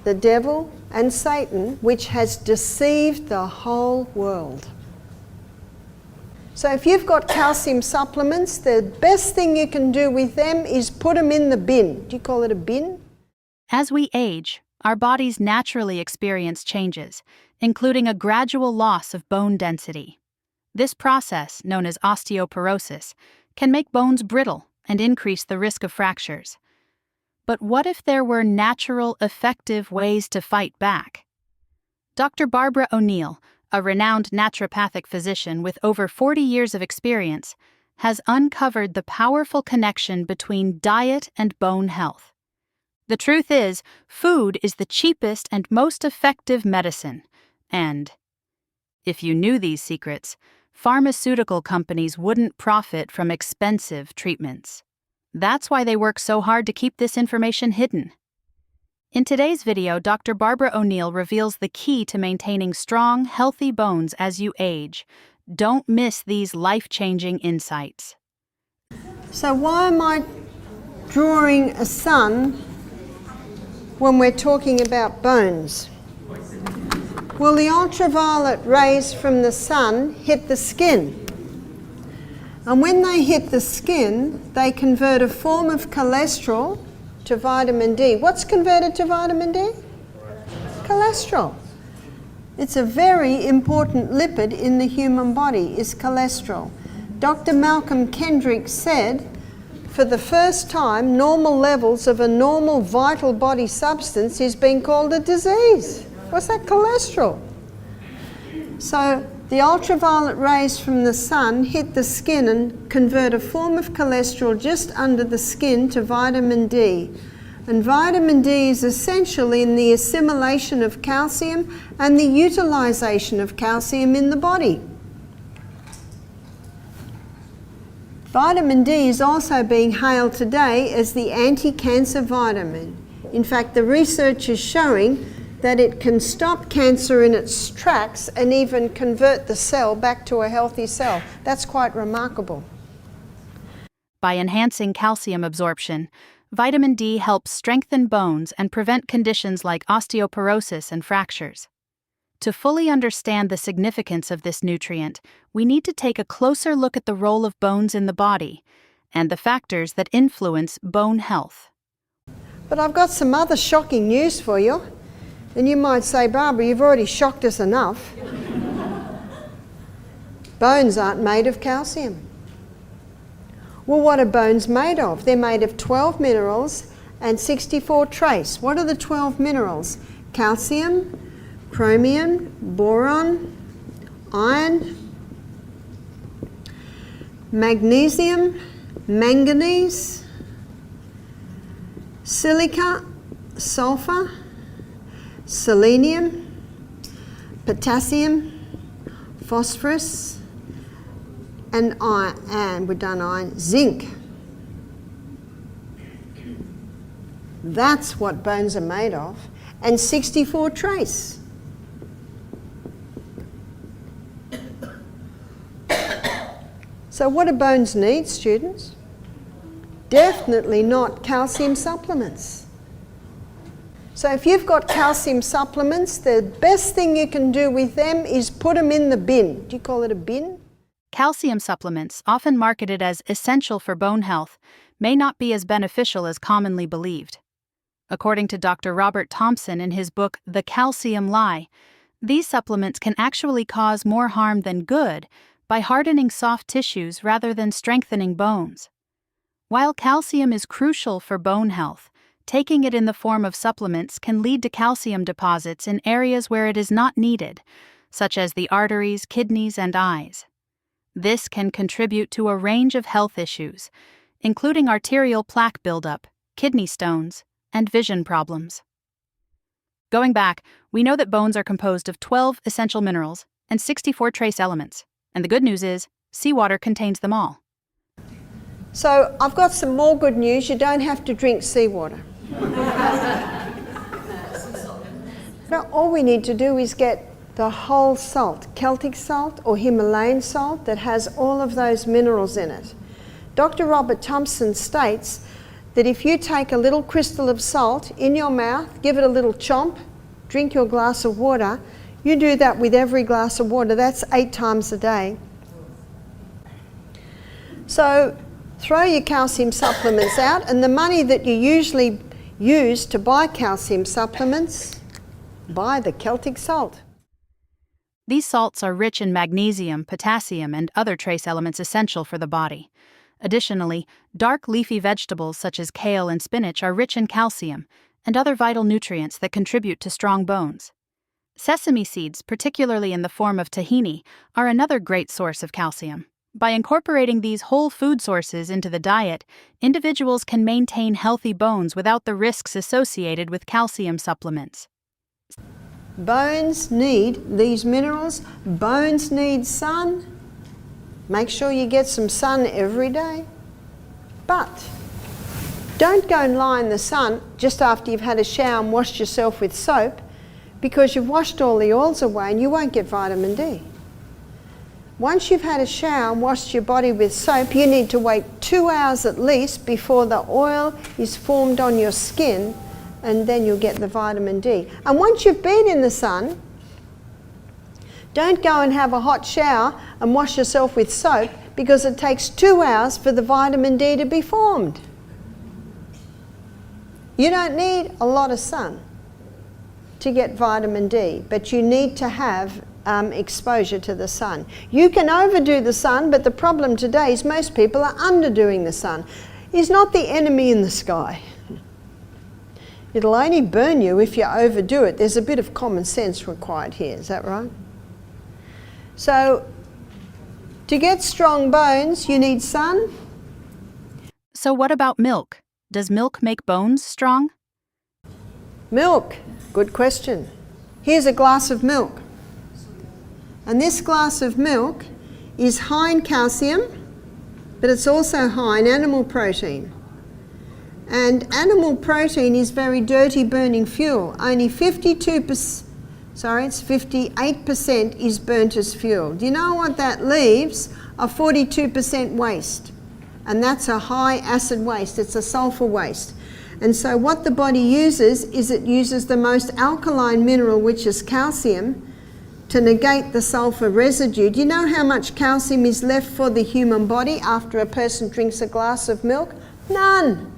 the devil, and Satan, which has deceived the whole world. So if you've got calcium supplements, the best thing you can do with them is put them in the bin. Do you call it a bin? As we age, our bodies naturally experience changes, including a gradual loss of bone density. This process, known as osteoporosis, can make bones brittle and increase the risk of fractures. But what if there were natural, effective ways to fight back? Dr. Barbara O'Neill, a renowned naturopathic physician with over 40 years of experience, has uncovered the powerful connection between diet and bone health. The truth is, food is the cheapest and most effective medicine, and if you knew these secrets, pharmaceutical companies wouldn't profit from expensive treatments. That's why they work so hard to keep this information hidden. In today's video, Dr. Barbara O'Neill reveals the key to maintaining strong, healthy bones as you age. Don't miss these life-changing insights. So why am I drawing a sun when we're talking about bones? Well, the ultraviolet rays from the sun hit the skin. And when they hit the skin, they convert a form of cholesterol to vitamin D. What's converted to vitamin D? Cholesterol. It's a very important lipid in the human body, is cholesterol. Dr. Malcolm Kendrick said, for the first time, normal levels of a normal vital body substance is being called a disease. What's that? Cholesterol. So the ultraviolet rays from the sun hit the skin and convert a form of cholesterol just under the skin to vitamin D. And vitamin D is essential in the assimilation of calcium and the utilization of calcium in the body. Vitamin D is also being hailed today as the anti-cancer vitamin. In fact, the research is showing that it can stop cancer in its tracks and even convert the cell back to a healthy cell. That's quite remarkable. By enhancing calcium absorption, vitamin D helps strengthen bones and prevent conditions like osteoporosis and fractures. To fully understand the significance of this nutrient, we need to take a closer look at the role of bones in the body and the factors that influence bone health. But I've got some other shocking news for you. And you might say, Barbara, you've already shocked us enough. Bones aren't made of calcium. Well, what are bones made of? They're made of 12 minerals and 64 trace. What are the 12 minerals? Calcium, chromium, boron, iron, magnesium, manganese, silica, sulfur, selenium, potassium, phosphorus, and iron, and we've done iron, zinc. That's what bones are made of, and 64 trace. So what do bones need, students? Definitely not calcium supplements. So if you've got calcium supplements, the best thing you can do with them is put them in the bin. Do you call it a bin? Calcium supplements, often marketed as essential for bone health, may not be as beneficial as commonly believed. According to Dr. Robert Thompson in his book, The Calcium Lie, these supplements can actually cause more harm than good by hardening soft tissues rather than strengthening bones. While calcium is crucial for bone health, taking it in the form of supplements can lead to calcium deposits in areas where it is not needed, such as the arteries, kidneys, and eyes. This can contribute to a range of health issues, including arterial plaque buildup, kidney stones, and vision problems. Going back, we know that bones are composed of 12 essential minerals and 64 trace elements, and the good news is, seawater contains them all. So I've got some more good news. You don't have to drink seawater. Now, all we need to do is get the whole salt, Celtic salt or Himalayan salt that has all of those minerals in it. Dr. Robert Thompson states that if you take a little crystal of salt in your mouth, give it a little chomp, drink your glass of water, you do that with every glass of water, that's 8 times a day. So throw your calcium supplements out, and the money that you usually use to buy calcium supplements, buy the Celtic salt. These salts are rich in magnesium, potassium, and other trace elements essential for the body. Additionally, dark leafy vegetables such as kale and spinach are rich in calcium and other vital nutrients that contribute to strong bones. Sesame seeds, particularly in the form of tahini, are another great source of calcium. By incorporating these whole food sources into the diet, individuals can maintain healthy bones without the risks associated with calcium supplements. Bones need these minerals, bones need sun. Make sure you get some sun every day. But don't go and lie in the sun just after you've had a shower and washed yourself with soap, because you've washed all the oils away and you won't get vitamin D. Once you've had a shower and washed your body with soap, you need to wait 2 hours at least before the oil is formed on your skin, and then you'll get the vitamin D. And once you've been in the sun, don't go and have a hot shower and wash yourself with soap, because it takes 2 hours for the vitamin D to be formed. You don't need a lot of sun to get vitamin D, but you need to have exposure to the sun. You can overdo the sun, but the problem today is most people are underdoing the sun. It's not the enemy in the sky. It'll only burn you if you overdo it. There's a bit of common sense required here, is that right? So, to get strong bones, you need sun. So what about milk? Does milk make bones strong? Milk, good question. Here's a glass of milk. And this glass of milk is high in calcium, but it's also high in animal protein. And animal protein is very dirty burning fuel. Only 58% is burnt as fuel. Do you know what that leaves? A 42% waste. And that's a high acid waste, it's a sulfur waste. And so what the body uses is it uses the most alkaline mineral, which is calcium, to negate the sulfur residue. Do you know how much calcium is left for the human body after a person drinks a glass of milk? None.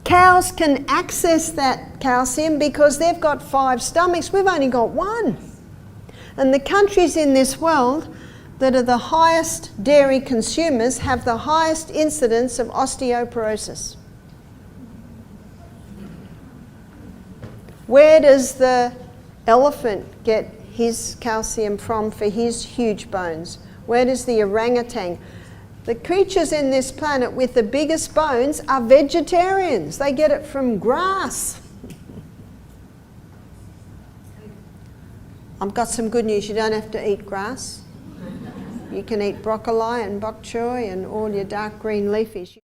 Cows can access that calcium because they've got 5 stomachs. We've only got 1. And the countries in this world that are the highest dairy consumers have the highest incidence of osteoporosis. Where does the elephant get his calcium from for his huge bones? Where does the orangutan? The creatures in this planet with the biggest bones are vegetarians. They get it from grass. I've got some good news. You don't have to eat grass. You can eat broccoli and bok choy and all your dark green leafies.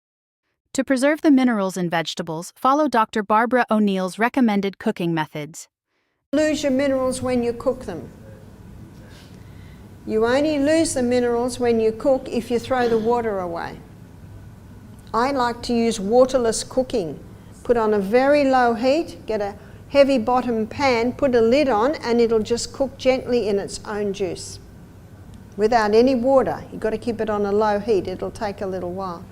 To preserve the minerals in vegetables, follow Dr. Barbara O'Neill's recommended cooking methods. Lose your minerals when you cook them. You only lose the minerals when you cook if you throw the water away. I like to use waterless cooking. Put on a very low heat, get a heavy bottom pan, put a lid on, and it'll just cook gently in its own juice. Without any water. You've got to keep it on a low heat. It'll take a little while.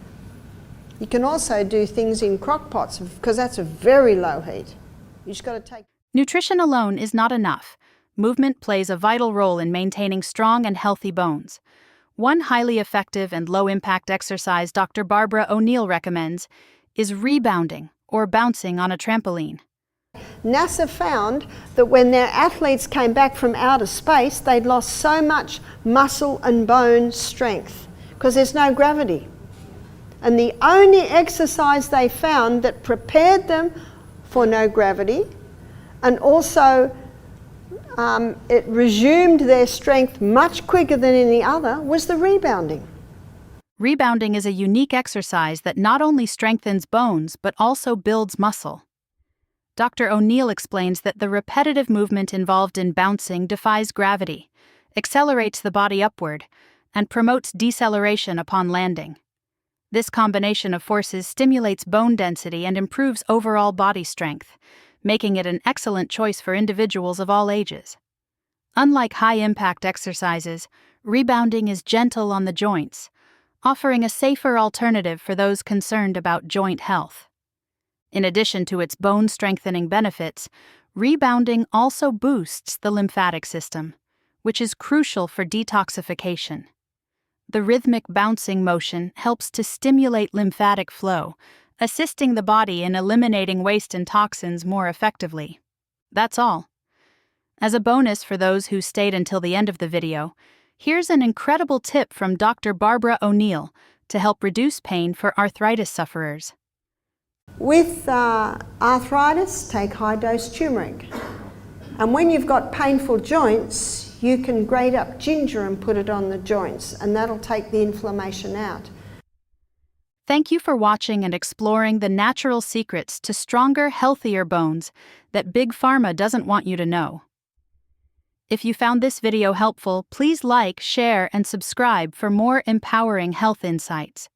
You can also do things in crock pots because that's a very low heat. You just got to take... Nutrition alone is not enough. Movement plays a vital role in maintaining strong and healthy bones. One highly effective and low-impact exercise Dr. Barbara O'Neill recommends is rebounding, or bouncing on a trampoline. NASA found that when their athletes came back from outer space, they'd lost so much muscle and bone strength because there's no gravity. And the only exercise they found that prepared them for no gravity and also it resumed their strength much quicker than any other was the rebounding. Rebounding is a unique exercise that not only strengthens bones but also builds muscle. Dr. O'Neill explains that the repetitive movement involved in bouncing defies gravity, accelerates the body upward, and promotes deceleration upon landing. This combination of forces stimulates bone density and improves overall body strength, making it an excellent choice for individuals of all ages. Unlike high-impact exercises, rebounding is gentle on the joints, offering a safer alternative for those concerned about joint health. In addition to its bone-strengthening benefits, rebounding also boosts the lymphatic system, which is crucial for detoxification. The rhythmic bouncing motion helps to stimulate lymphatic flow, assisting the body in eliminating waste and toxins more effectively. That's all. As a bonus for those who stayed until the end of the video, here's an incredible tip from Dr. Barbara O'Neill to help reduce pain for arthritis sufferers. With arthritis, take high-dose turmeric. And when you've got painful joints, you can grate up ginger and put it on the joints, and that'll take the inflammation out. Thank you for watching and exploring the natural secrets to stronger, healthier bones that Big Pharma doesn't want you to know. If you found this video helpful, please like, share, and subscribe for more empowering health insights.